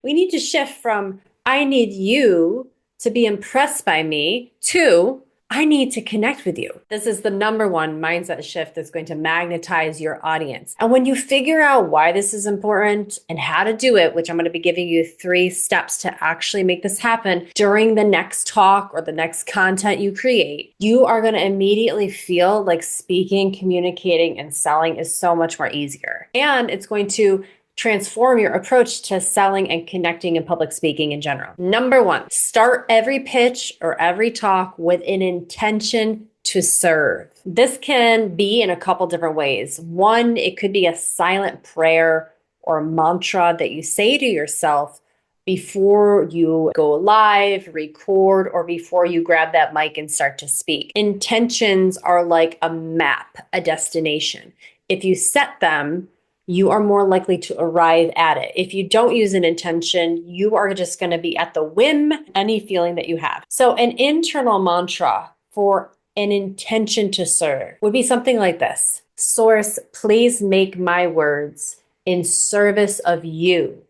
We need to shift from I need you to be impressed by me to I need to connect with you. This is the number one mindset shift that's going to magnetize your audience. And when you figure out why this is important and how to do it, which I'm going to be giving you 3 steps to actually make this happen during the next talk or the next content you create, you are going to immediately feel like speaking, communicating, and selling is so much more easier. And it's going to transform your approach to selling and connecting and public speaking in general. Number 1, start every pitch or every talk with an intention to serve. This can be in a couple different ways. One, it could be a silent prayer or mantra that you say to yourself before you go live, record, or before you grab that mic and start to speak. Intentions are like a map, a destination. If you set them, you are more likely to arrive at it. If you don't use an intention, you are just going to be at the whim, any feeling that you have. So an internal mantra for an intention to serve would be something like this. Source, please make my words in service of you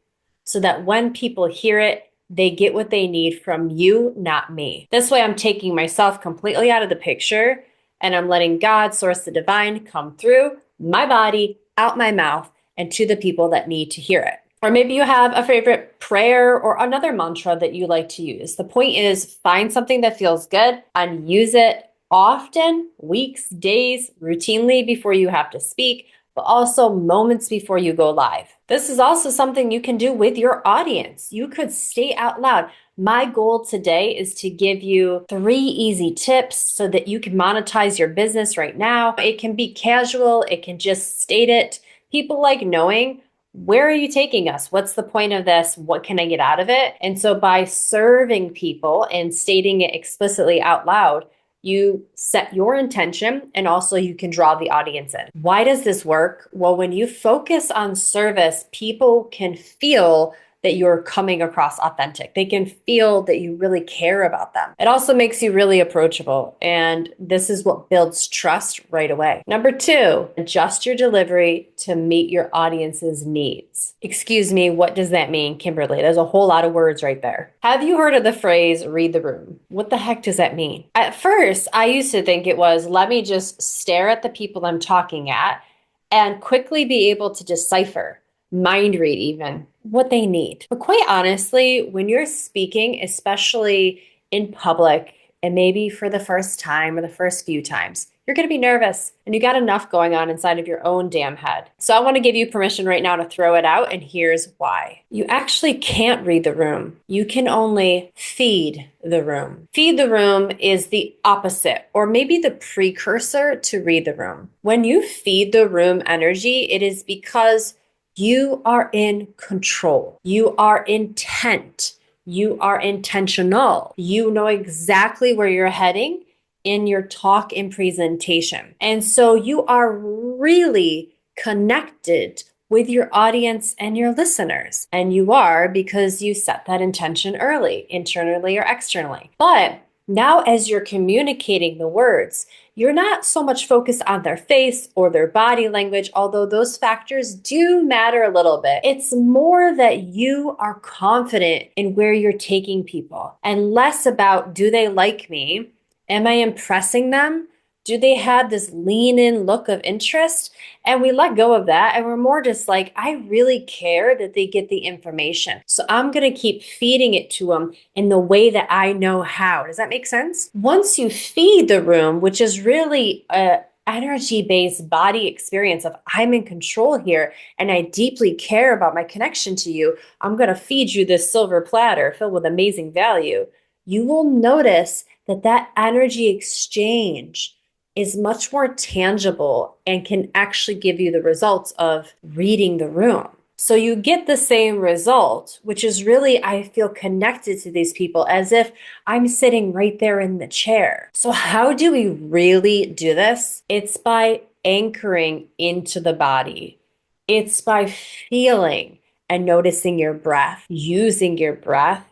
so that when people hear it, they get what they need from you, not me. This way I'm taking myself completely out of the picture and I'm letting God, source, the divine come through my body, out my mouth, and to the people that need to hear it. Or maybe you have a favorite prayer or another mantra that you like to use. The point is find something that feels good and use it often, weeks, days, routinely before you have to speak, but also moments before you go live. This is also something you can do with your audience. You could state out loud, my goal today is to give you 3 easy tips so that you can monetize your business right now. It can be casual. It can just state it. People like knowing, where are you taking us? What's the point of this? What can I get out of it? And so by serving people and stating it explicitly out loud, you set your intention and also you can draw the audience in. Why does this work? Well, when you focus on service, people can feel that you're coming across authentic. They can feel that you really care about them. It also makes you really approachable. And this is what builds trust right away. Number 2, adjust your delivery to meet your audience's needs. Excuse me, what does that mean, Kimberly? There's a whole lot of words right there. Have you heard of the phrase, read the room? What the heck does that mean? At first, I used to think it was, let me just stare at the people I'm talking at and quickly be able to decipher, mind read even, what they need. But quite honestly, when you're speaking, especially in public, and maybe for the first time or the first few times, you're going to be nervous and you got enough going on inside of your own damn head. So I want to give you permission right now to throw it out, and here's why. You actually can't read the room. You can only feed the room. Feed the room is the opposite, or maybe the precursor to read the room. When you feed the room energy, it is because you are in control. You are intent. You are intentional. You know exactly where you're heading in your talk and presentation. And so you are really connected with your audience and your listeners. And you are because you set that intention early, internally or externally. But now as you're communicating the words, you're not so much focused on their face or their body language, although those factors do matter a little bit. It's more that you are confident in where you're taking people and less about, do they like me? Am I impressing them? Do they have this lean in look of interest? And we let go of that. And we're more just like, I really care that they get the information. So I'm going to keep feeding it to them in the way that I know how. Does that make sense? Once you feed the room, which is really a energy-based body experience of I'm in control here and I deeply care about my connection to you, I'm going to feed you this silver platter filled with amazing value. You will notice that energy exchange is much more tangible and can actually give you the results of reading the room. So you get the same result, which is really, I feel connected to these people as if I'm sitting right there in the chair. So how do we really do this? It's by anchoring into the body. It's by feeling and noticing your breath, using your breath,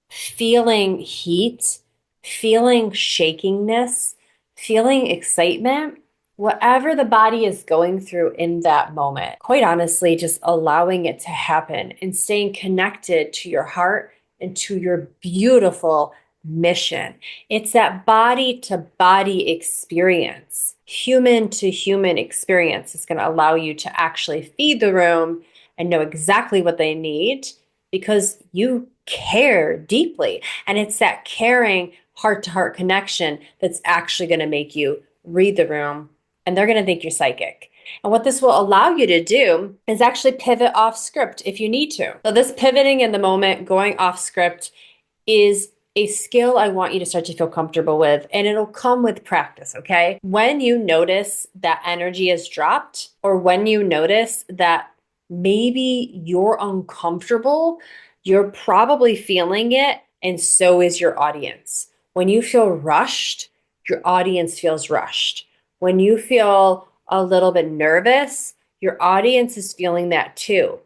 feeling heat, feeling shakiness, feeling excitement, whatever the body is going through in that moment, quite honestly, just allowing it to happen and staying connected to your heart and to your beautiful mission. It's that body to body experience, human to human experience. It's going to allow you to actually feed the room and know exactly what they need because you care deeply. And it's that caring heart to heart connection that's actually going to make you read the room, and they're going to think you're psychic. And what this will allow you to do is actually pivot off script if you need to. So, this pivoting in the moment, going off script, is a skill I want you to start to feel comfortable with, and it'll come with practice, okay? When you notice that energy has dropped, or when you notice that maybe you're uncomfortable, you're probably feeling it, and so is your audience. When you feel rushed, your audience feels rushed. When you feel a little bit nervous, your audience is feeling that too.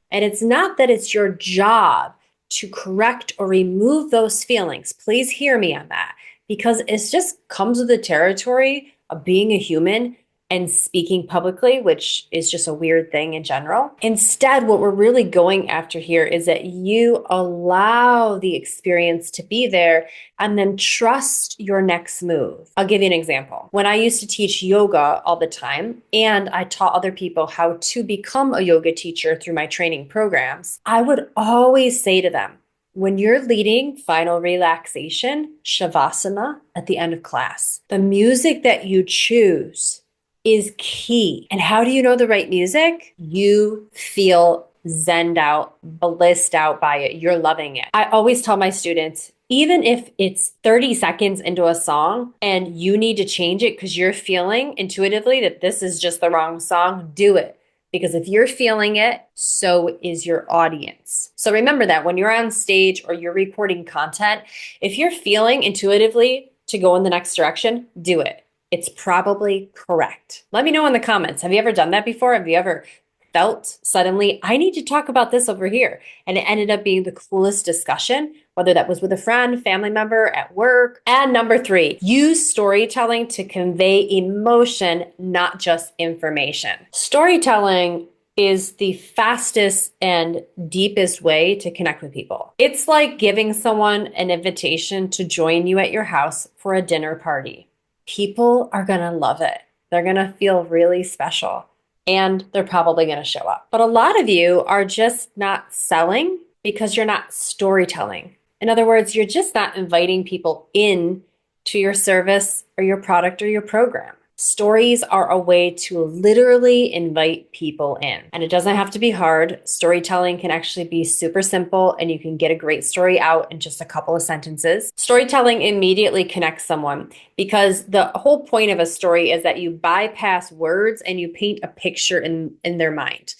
And it's not that it's your job to correct or remove those feelings. Please hear me on that, because it just comes with the territory of being a human and speaking publicly, which is just a weird thing in general. Instead, what we're really going after here is that you allow the experience to be there and then trust your next move. I'll give you an example. When I used to teach yoga all the time, and I taught other people how to become a yoga teacher through my training programs, I would always say to them, when you're leading final relaxation, shavasana, at the end of class, the music that you choose is key. And how do you know the right music? You feel zenned out, blissed out by it. You're loving it. I always tell my students, even if it's 30 seconds into a song and you need to change it because you're feeling intuitively that this is just the wrong song, do it. Because if you're feeling it, so is your audience. So remember that when you're on stage or you're recording content, if you're feeling intuitively to go in the next direction, do it. It's probably correct. Let me know in the comments. Have you ever done that before? Have you ever felt suddenly, I need to talk about this over here? And it ended up being the coolest discussion, whether that was with a friend, family member, at work. And number 3, use storytelling to convey emotion, not just information. Storytelling is the fastest and deepest way to connect with people. It's like giving someone an invitation to join you at your house for a dinner party. People are going to love it. They're going to feel really special, and they're probably going to show up. But a lot of you are just not selling because you're not storytelling. In other words, you're just not inviting people in to your service or your product or your program. Stories are a way to literally invite people in. And it doesn't have to be hard. Storytelling can actually be super simple, and you can get a great story out in just a couple of sentences. Storytelling immediately connects someone because the whole point of a story is that you bypass words and you paint a picture in their mind.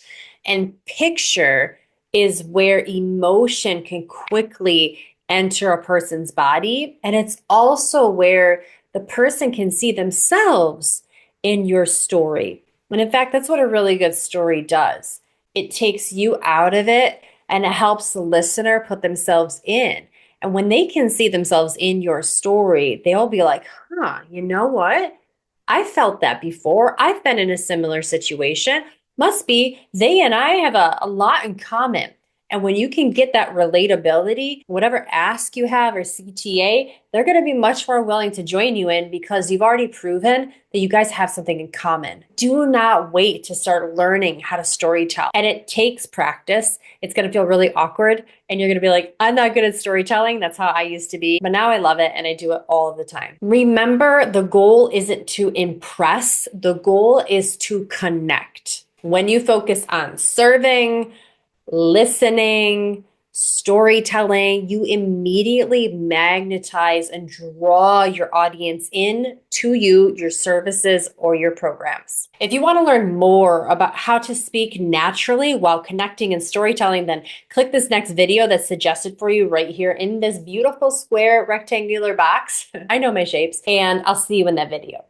And picture is where emotion can quickly enter a person's body. And it's also where the person can see themselves in your story. And in fact, that's what a really good story does. It takes you out of it and it helps the listener put themselves in. And when they can see themselves in your story, they'll be like, you know what? I felt that before. I've been in a similar situation. Must be they and I have a lot in common. And when you can get that relatability, whatever ask you have or CTA, they're going to be much more willing to join you in because you've already proven that you guys have something in common. Do not wait to start learning how to storytell. And it takes practice. It's going to feel really awkward. And you're going to be like, I'm not good at storytelling. That's how I used to be. But now I love it and I do it all of the time. Remember, the goal isn't to impress. The goal is to connect. When you focus on serving, listening, storytelling, you immediately magnetize and draw your audience in to you, your services, or your programs. If you want to learn more about how to speak naturally while connecting and storytelling, then click this next video that's suggested for you right here in this beautiful square rectangular box. I know my shapes, and I'll see you in that video.